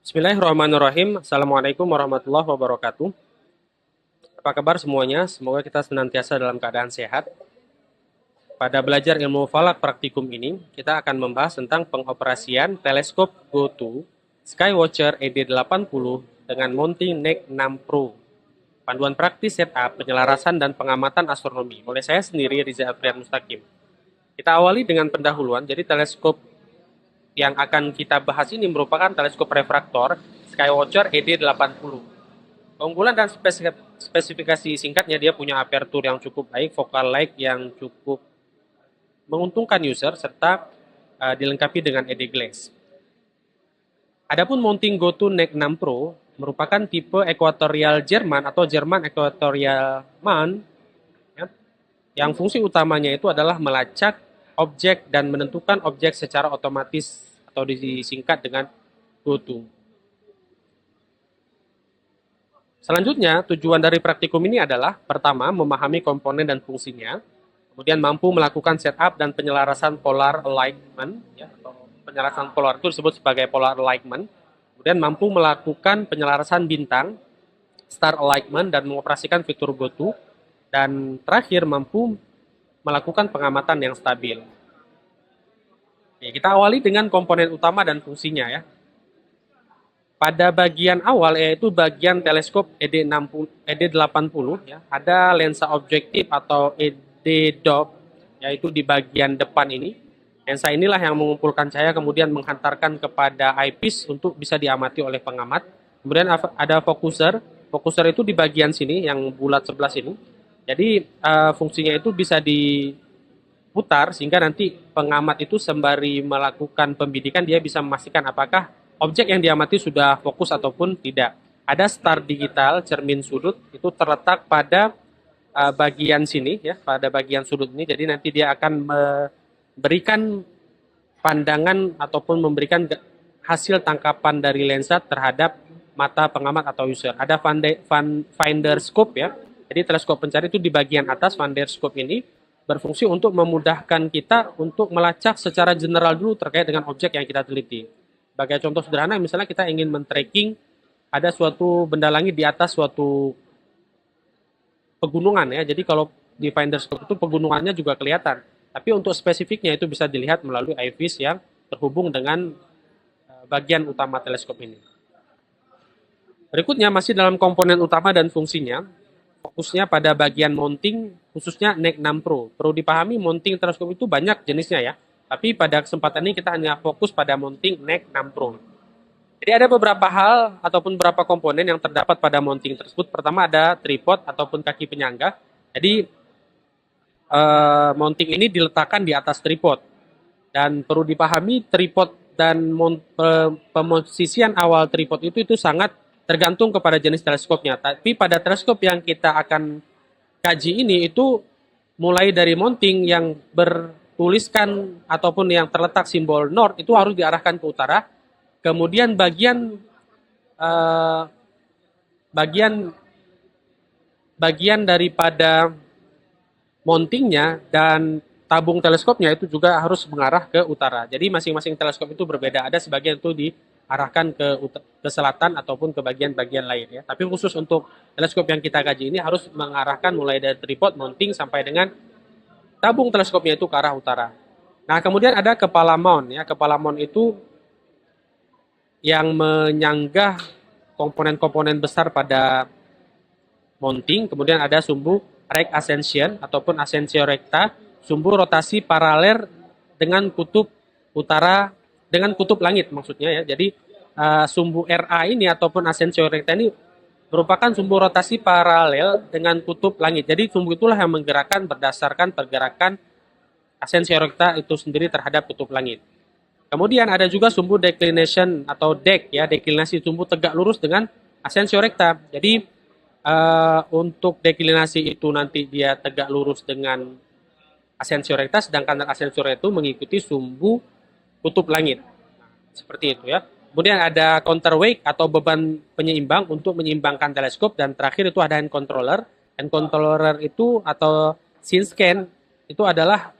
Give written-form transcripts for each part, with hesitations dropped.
Bismillahirrahmanirrahim. Assalamualaikum warahmatullahi wabarakatuh. Apa kabar semuanya? Semoga kita senantiasa dalam keadaan sehat. Pada belajar ilmu falak praktikum ini, kita akan membahas tentang pengoperasian teleskop GoTo Skywatcher ED80 dengan mounting NEC 6 Pro. Panduan praktis setup, penyelarasan, dan pengamatan astronomi oleh saya sendiri, Riza Afrian Mustaqim. Kita awali dengan pendahuluan. Jadi teleskop yang akan kita bahas ini merupakan teleskop refraktor Skywatcher ED80. Keunggulan dan spesifikasi singkatnya, dia punya aperture yang cukup baik, focal length yang cukup menguntungkan user, serta dilengkapi dengan ED glass. Adapun mounting GoTo NEC 6 Pro merupakan tipe Equatorial Jerman atau Jerman Equatorial Mount, ya, yang fungsi utamanya itu adalah melacak objek dan menentukan objek secara otomatis atau disingkat dengan GoTo. Selanjutnya, tujuan dari praktikum ini adalah pertama, memahami komponen dan fungsinya, kemudian mampu melakukan setup dan penyelarasan polar alignment, ya, atau penyelarasan polar itu disebut sebagai polar alignment, kemudian mampu melakukan penyelarasan bintang, star alignment, dan mengoperasikan fitur GoTo, dan terakhir mampu melakukan pengamatan yang stabil. Oke, kita awali dengan komponen utama dan fungsinya ya. Pada bagian awal, yaitu bagian teleskop ED80 ya, ada lensa objektif atau ED-DOP, yaitu di bagian depan ini. Lensa inilah yang mengumpulkan cahaya kemudian menghantarkan kepada eyepiece untuk bisa diamati oleh pengamat. Kemudian ada fokuser. Fokuser itu di bagian sini yang bulat sebelah sini. Jadi fungsinya itu bisa diputar sehingga nanti pengamat itu sembari melakukan pembidikan dia bisa memastikan apakah objek yang diamati sudah fokus ataupun tidak. Ada star digital cermin sudut itu terletak pada bagian sini ya, pada bagian sudut ini. Jadi nanti dia akan memberikan pandangan ataupun memberikan hasil tangkapan dari lensa terhadap mata pengamat atau user. Ada finder scope ya. Jadi teleskop pencari itu di bagian atas. Finder scope ini berfungsi untuk memudahkan kita untuk melacak secara general dulu terkait dengan objek yang kita teliti. Sebagai contoh sederhana, misalnya kita ingin men-tracking ada suatu benda langit di atas suatu pegunungan ya. Jadi kalau di Finder Scope itu pegunungannya juga kelihatan. Tapi untuk spesifiknya itu bisa dilihat melalui eyepiece yang terhubung dengan bagian utama teleskop ini. Berikutnya masih dalam komponen utama dan fungsinya, fokusnya pada bagian mounting, khususnya NEC 6 Pro. Perlu dipahami mounting teleskop itu banyak jenisnya ya. Tapi pada kesempatan ini kita hanya fokus pada mounting NEC 6 Pro. Jadi ada beberapa hal ataupun beberapa komponen yang terdapat pada mounting tersebut. Pertama ada tripod ataupun kaki penyangga. Jadi mounting ini diletakkan di atas tripod. Dan perlu dipahami tripod dan pemosisian awal tripod itu sangat tergantung kepada jenis teleskopnya. Tapi pada teleskop yang kita akan kaji ini itu mulai dari mounting yang tuliskan ataupun yang terletak simbol north itu harus diarahkan ke utara. Kemudian bagian daripada mountingnya dan tabung teleskopnya itu juga harus mengarah ke utara. Jadi masing-masing teleskop itu berbeda. Ada sebagian itu diarahkan ke selatan ataupun ke bagian-bagian lain ya. Tapi khusus untuk teleskop yang kita kaji ini harus mengarahkan mulai dari tripod, mounting sampai dengan tabung teleskopnya itu ke arah utara. Nah, kemudian ada kepala mount ya. Kepala mount itu yang menyanggah komponen-komponen besar pada mounting. Kemudian ada sumbu rect ascension ataupun ascensio recta, sumbu rotasi paralel dengan kutub utara dengan kutub langit maksudnya ya. Jadi sumbu RA ini ataupun ascensio recta ini merupakan sumbu rotasi paralel dengan kutub langit. Jadi sumbu itulah yang menggerakkan berdasarkan pergerakan ascensio recta itu sendiri terhadap kutub langit. Kemudian ada juga sumbu declination atau DEC ya, deklinasi sumbu tegak lurus dengan ascensio recta. Jadi untuk deklinasi itu nanti dia tegak lurus dengan ascensio recta, sedangkan ascensio recta itu mengikuti sumbu kutub langit. Seperti itu ya. Kemudian ada counterweight atau beban penyeimbang untuk menyeimbangkan teleskop, dan terakhir itu ada hand controller. Hand controller itu atau scene scan itu adalah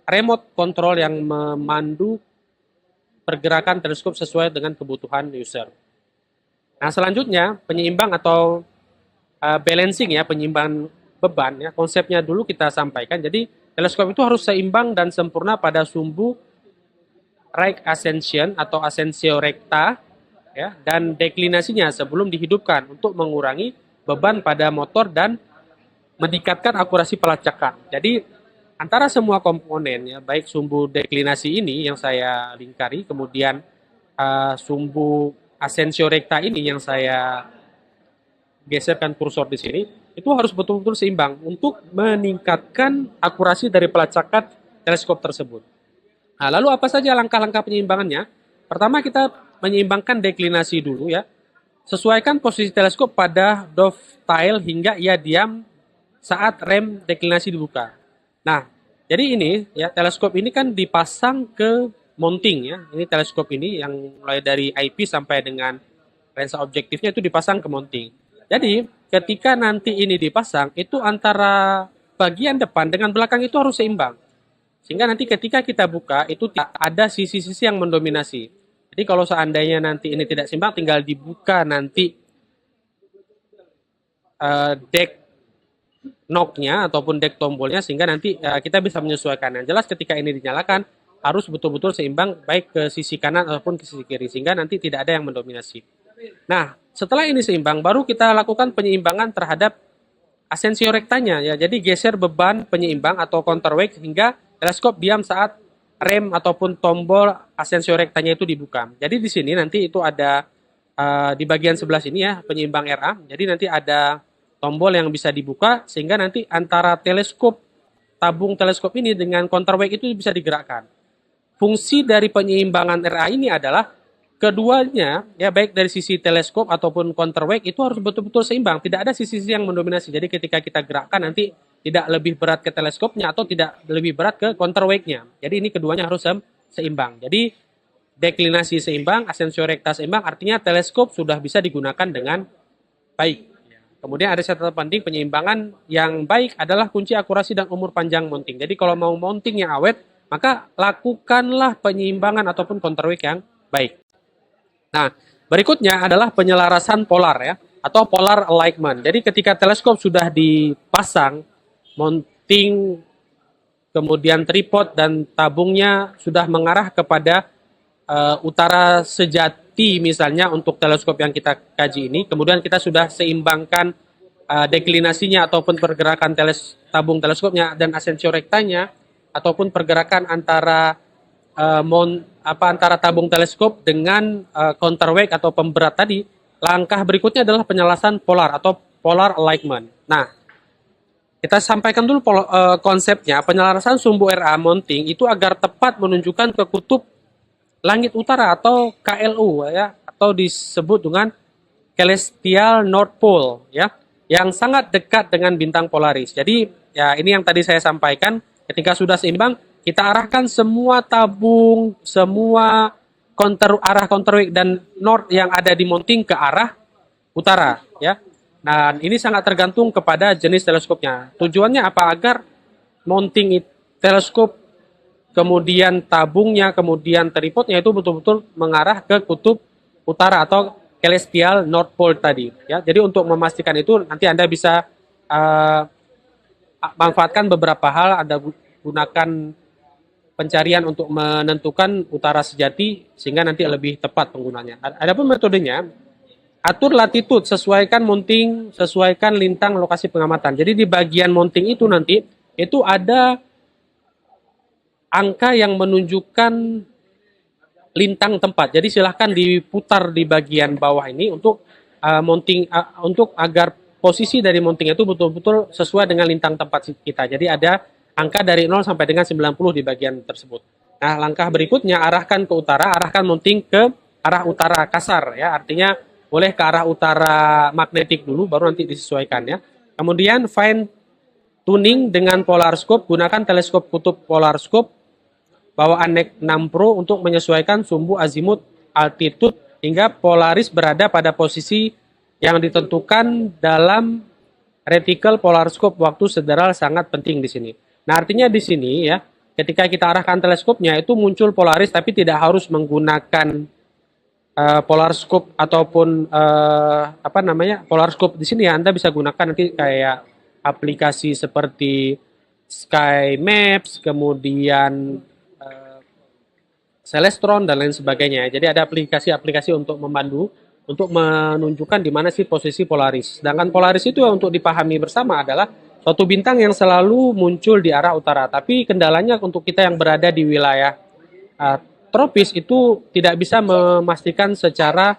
remote control yang memandu pergerakan teleskop sesuai dengan kebutuhan user. Nah, selanjutnya penyeimbang atau balancing ya, penyeimbang beban ya. Konsepnya dulu kita sampaikan. Jadi teleskop itu harus seimbang dan sempurna pada sumbu right ascension atau ascensio recta ya, dan deklinasinya sebelum dihidupkan untuk mengurangi beban pada motor dan meningkatkan akurasi pelacakan. Jadi antara semua komponen ya, baik sumbu deklinasi ini yang saya lingkari, kemudian sumbu ascensio recta ini yang saya geserkan kursor di sini, itu harus betul-betul seimbang untuk meningkatkan akurasi dari pelacakan teleskop tersebut. Nah, lalu apa saja langkah-langkah penyeimbangannya? Pertama, kita menyeimbangkan deklinasi dulu ya. Sesuaikan posisi teleskop pada dovetail hingga ia diam saat rem deklinasi dibuka. Nah, jadi ini ya, teleskop ini kan dipasang ke mounting ya. Ini teleskop ini yang mulai dari IP sampai dengan lensa objektifnya itu dipasang ke mounting. Jadi, ketika nanti ini dipasang, itu antara bagian depan dengan belakang itu harus seimbang. Sehingga nanti ketika kita buka, itu ada sisi-sisi yang mendominasi. Jadi kalau seandainya nanti ini tidak seimbang, tinggal dibuka nanti deck knob-nya ataupun deck tombolnya, sehingga nanti kita bisa menyesuaikan. Yang jelas ketika ini dinyalakan, harus betul-betul seimbang baik ke sisi kanan ataupun ke sisi kiri, sehingga nanti tidak ada yang mendominasi. Nah, setelah ini seimbang, baru kita lakukan penyeimbangan terhadap ascensio rectanya ya. Jadi geser beban penyeimbang atau counterweight hingga teleskop diam saat rem ataupun tombol ascensio rectanya itu dibuka. Jadi di sini nanti itu ada di bagian sebelah sini ya, penyeimbang RA. Jadi nanti ada tombol yang bisa dibuka sehingga nanti antara teleskop tabung teleskop ini dengan counterweight itu bisa digerakkan. Fungsi dari penyeimbangan RA ini adalah keduanya ya, baik dari sisi teleskop ataupun counterweight itu harus betul-betul seimbang, tidak ada sisi-sisi yang mendominasi. Jadi ketika kita gerakkan nanti tidak lebih berat ke teleskopnya atau tidak lebih berat ke counterweight-nya. Jadi ini keduanya harus seimbang. Jadi deklinasi seimbang, ascensio recta seimbang, artinya teleskop sudah bisa digunakan dengan baik. Kemudian ada catatan penting, penyeimbangan yang baik adalah kunci akurasi dan umur panjang mounting. Jadi kalau mau mounting yang awet, maka lakukanlah penyeimbangan ataupun counterweight yang baik. Nah, berikutnya adalah penyelarasan polar ya, atau polar alignment. Jadi ketika teleskop sudah dipasang, mounting, kemudian tripod dan tabungnya sudah mengarah kepada utara sejati misalnya untuk teleskop yang kita kaji ini, kemudian kita sudah seimbangkan deklinasinya ataupun pergerakan tabung teleskopnya dan ascensio rectanya ataupun pergerakan antara antara tabung teleskop dengan counterweight atau pemberat tadi. Langkah berikutnya adalah penyelarasan polar atau polar alignment. Nah, kita sampaikan dulu konsepnya. Penyelarasan sumbu RA mounting itu agar tepat menunjukkan ke kutub langit utara atau KLU ya, atau disebut dengan celestial north pole ya, yang sangat dekat dengan bintang Polaris. Jadi ya, ini yang tadi saya sampaikan, ketika sudah seimbang kita arahkan semua tabung, semua arah counterweight dan north yang ada di mounting ke arah utara ya. Nah, ini sangat tergantung kepada jenis teleskopnya. Tujuannya apa? Agar mounting teleskop, kemudian tabungnya, kemudian tripodnya itu betul-betul mengarah ke kutub utara atau celestial north pole tadi ya. Jadi untuk memastikan itu nanti Anda bisa manfaatkan beberapa hal. Anda gunakan pencarian untuk menentukan utara sejati sehingga nanti lebih tepat penggunanya. Adapun metodenya, atur latitude, sesuaikan mounting, sesuaikan lintang lokasi pengamatan. Jadi di bagian mounting itu nanti itu ada angka yang menunjukkan lintang tempat. Jadi silahkan diputar di bagian bawah ini untuk mounting, untuk agar posisi dari mounting itu betul-betul sesuai dengan lintang tempat kita. Jadi ada angka dari 0 sampai dengan 90 di bagian tersebut. Nah, langkah berikutnya arahkan ke utara, arahkan mounting ke arah utara kasar ya. Artinya boleh ke arah utara magnetik dulu baru nanti disesuaikan ya. Kemudian fine tuning dengan polar scope, gunakan teleskop kutub polar scope bawaan NEC 6 Pro untuk menyesuaikan sumbu azimut, altitude hingga Polaris berada pada posisi yang ditentukan dalam reticle polar scope. Waktu sideral sangat penting di sini. Nah, artinya di sini ya, ketika kita arahkan teleskopnya itu muncul Polaris, tapi tidak harus menggunakan polar scope ataupun polar scope di sini ya. Anda bisa gunakan nanti kayak aplikasi seperti Sky Maps, kemudian Celestron dan lain sebagainya. Jadi ada aplikasi-aplikasi untuk memandu untuk menunjukkan di mana sih posisi Polaris. Sedangkan Polaris itu untuk dipahami bersama adalah suatu bintang yang selalu muncul di arah utara. Tapi kendalanya untuk kita yang berada di wilayah tropis itu tidak bisa memastikan secara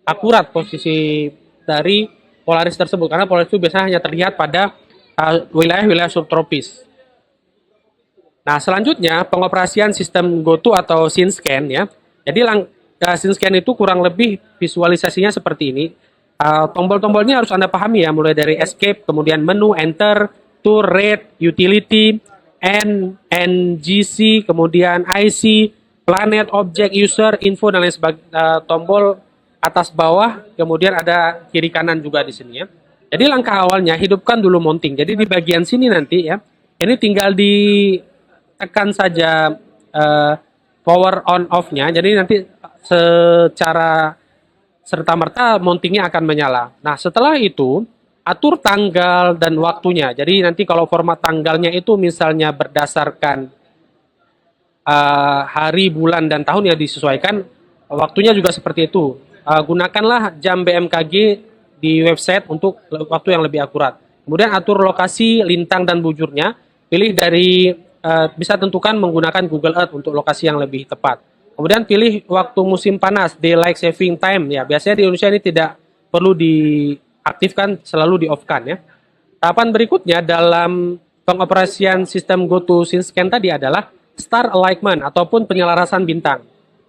akurat posisi dari Polaris tersebut, karena Polaris itu biasanya hanya terlihat pada wilayah-wilayah subtropis. Nah, selanjutnya pengoperasian sistem GoTo atau SceneScan ya. Jadi SceneScan itu kurang lebih visualisasinya seperti ini. Tombol-tombolnya harus Anda pahami ya, mulai dari escape, kemudian menu, enter, tour, rate, utility, NGC, kemudian IC, planet, object, user, info, dan lain sebagainya. Tombol atas bawah, kemudian ada kiri kanan juga di sini ya. Jadi langkah awalnya hidupkan dulu mounting. Jadi di bagian sini nanti ya, ini tinggal ditekan saja power on off-nya. Jadi nanti secara serta-merta mountingnya akan menyala. Nah, setelah itu atur tanggal dan waktunya. Jadi nanti kalau format tanggalnya itu misalnya berdasarkan hari, bulan, dan tahun ya disesuaikan. Waktunya juga seperti itu. Gunakanlah jam BMKG di website untuk waktu yang lebih akurat. Kemudian atur lokasi, lintang, dan bujurnya. Pilih dari, bisa tentukan menggunakan Google Earth untuk lokasi yang lebih tepat. Kemudian pilih waktu musim panas, daylight saving time. Ya, biasanya di Indonesia ini tidak perlu diaktifkan, selalu di-off-kan ya. Tahapan berikutnya dalam pengoperasian sistem GoTo SceneScan tadi adalah star alignment ataupun penyelarasan bintang.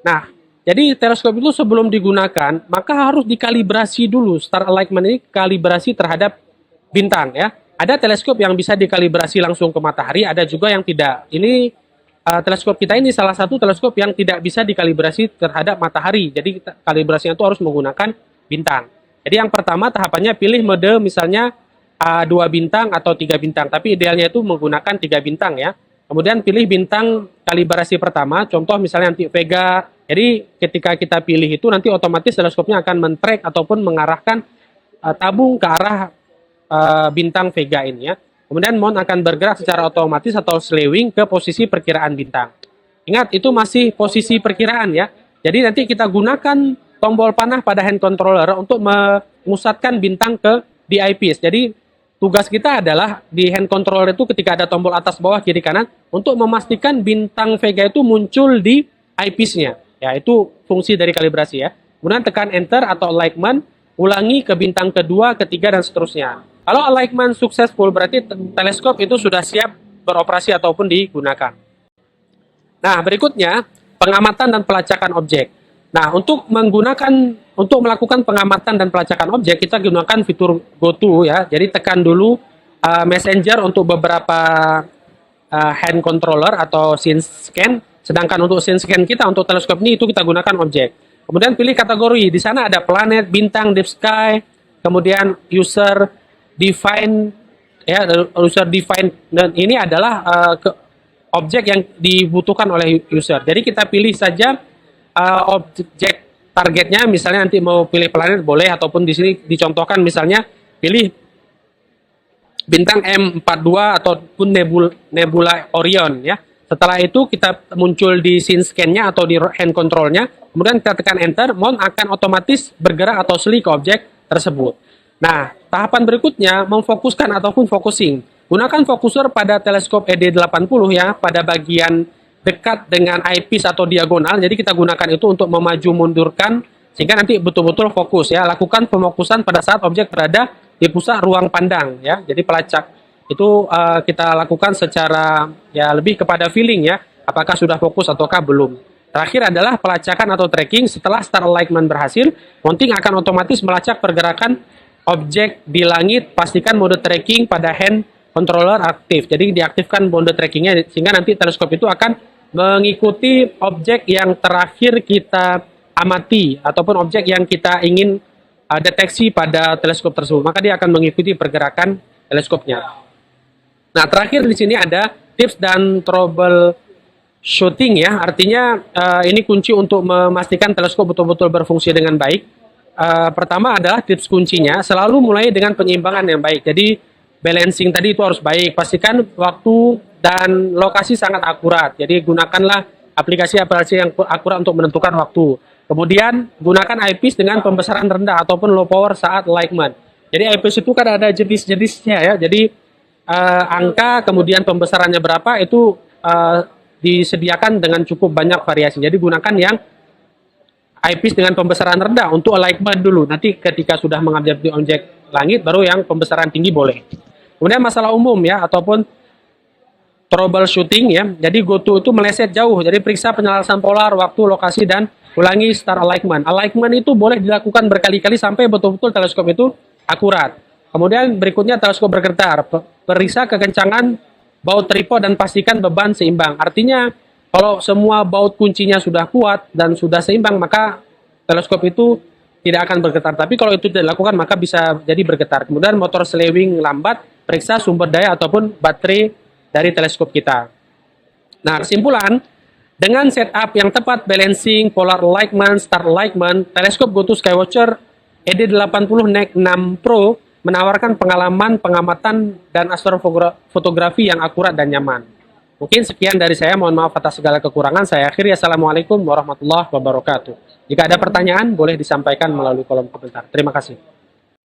Nah, jadi teleskop itu sebelum digunakan, maka harus dikalibrasi dulu. Star alignment ini kalibrasi terhadap bintang ya. Ada teleskop yang bisa dikalibrasi langsung ke matahari, ada juga yang tidak. Ini teleskop kita ini salah satu teleskop yang tidak bisa dikalibrasi terhadap matahari. Jadi kalibrasinya itu harus menggunakan bintang. Jadi yang pertama tahapannya pilih mode misalnya 2 bintang atau 3 bintang. Tapi idealnya itu menggunakan 3 bintang ya. Kemudian pilih bintang kalibrasi pertama, contoh misalnya nanti Vega. Jadi ketika kita pilih itu nanti otomatis teleskopnya akan men-track ataupun mengarahkan tabung ke arah bintang Vega ini ya. Kemudian mount akan bergerak secara otomatis atau slewing ke posisi perkiraan bintang. Ingat, itu masih posisi perkiraan ya. Jadi nanti kita gunakan tombol panah pada hand controller untuk memusatkan bintang ke di eyepiece. Jadi tugas kita adalah di hand controller itu ketika ada tombol atas, bawah, kiri, kanan untuk memastikan bintang Vega itu muncul di eyepiece-nya. Ya, itu fungsi dari kalibrasi ya. Kemudian tekan enter atau alignment, ulangi ke bintang kedua, ketiga, dan seterusnya. Kalau alignment successful berarti teleskop itu sudah siap beroperasi ataupun digunakan. Nah, berikutnya pengamatan dan pelacakan objek. Nah, untuk melakukan pengamatan dan pelacakan objek, kita gunakan fitur GoTo ya. Jadi tekan dulu Messenger untuk beberapa hand controller atau SceneScan. Sedangkan untuk SceneScan kita untuk teleskop ini itu kita gunakan objek. Kemudian pilih kategori. Di sana ada planet, bintang, deep sky, kemudian user define ya, user define, dan ini adalah objek yang dibutuhkan oleh user. Jadi kita pilih saja objek targetnya, misalnya nanti mau pilih planet boleh, ataupun di sini dicontohkan misalnya pilih bintang M42 ataupun nebula Orion ya. Setelah itu kita muncul di SceneScan-nya atau di hand control-nya, kemudian kita tekan enter, mount akan otomatis bergerak atau sli ke objek tersebut. Nah, tahapan berikutnya memfokuskan ataupun focusing. Gunakan fokuser pada teleskop ED80 ya, pada bagian dekat dengan eyepiece atau diagonal. Jadi kita gunakan itu untuk memaju mundurkan sehingga nanti betul-betul fokus ya. Lakukan pemokusan pada saat objek berada di pusat ruang pandang ya. Jadi pelacak itu kita lakukan secara ya lebih kepada feeling ya, apakah sudah fokus ataukah belum. Terakhir adalah pelacakan atau tracking. Setelah star alignment berhasil, mounting akan otomatis melacak pergerakan objek di langit. Pastikan mode tracking pada hand controller aktif. Jadi diaktifkan mode trackingnya sehingga nanti teleskop itu akan mengikuti objek yang terakhir kita amati ataupun objek yang kita ingin deteksi pada teleskop tersebut. Maka dia akan mengikuti pergerakan teleskopnya. Nah, terakhir di sini ada tips dan troubleshooting ya, artinya ini kunci untuk memastikan teleskop betul-betul berfungsi dengan baik. Pertama adalah tips kuncinya, selalu mulai dengan penyeimbangan yang baik. Jadi balancing tadi itu harus baik, pastikan waktu dan lokasi sangat akurat. Jadi gunakanlah aplikasi-aplikasi yang akurat untuk menentukan waktu. Kemudian gunakan eyepiece dengan pembesaran rendah ataupun low power saat alignment. Jadi eyepiece itu kan ada jenis-jenisnya ya. Jadi angka kemudian pembesarannya berapa itu disediakan dengan cukup banyak variasi. Jadi gunakan yang eyepiece dengan pembesaran rendah untuk alignment dulu. Nanti ketika sudah mengambil objek langit baru yang pembesaran tinggi boleh. Kemudian masalah umum ya ataupun troubleshooting ya. Jadi GoTo itu meleset jauh. Jadi periksa penyelarasan polar, waktu, lokasi dan ulangi star alignment. Alignment itu boleh dilakukan berkali-kali sampai betul-betul teleskop itu akurat. Kemudian berikutnya teleskop bergetar. Periksa kekencangan baut tripod dan pastikan beban seimbang. Artinya kalau semua baut kuncinya sudah kuat dan sudah seimbang, maka teleskop itu tidak akan bergetar. Tapi kalau itu tidak dilakukan, maka bisa jadi bergetar. Kemudian motor slewing lambat, periksa sumber daya ataupun baterai dari teleskop kita. Nah, kesimpulan, dengan setup yang tepat, balancing, polar alignment, star alignment, teleskop GoTo Skywatcher ED80 NEC 6 Pro menawarkan pengalaman, pengamatan, dan astrofotografi yang akurat dan nyaman. Mungkin sekian dari saya, mohon maaf atas segala kekurangan. Saya akhiri, Assalamualaikum warahmatullahi wabarakatuh. Jika ada pertanyaan, boleh disampaikan melalui kolom komentar. Terima kasih.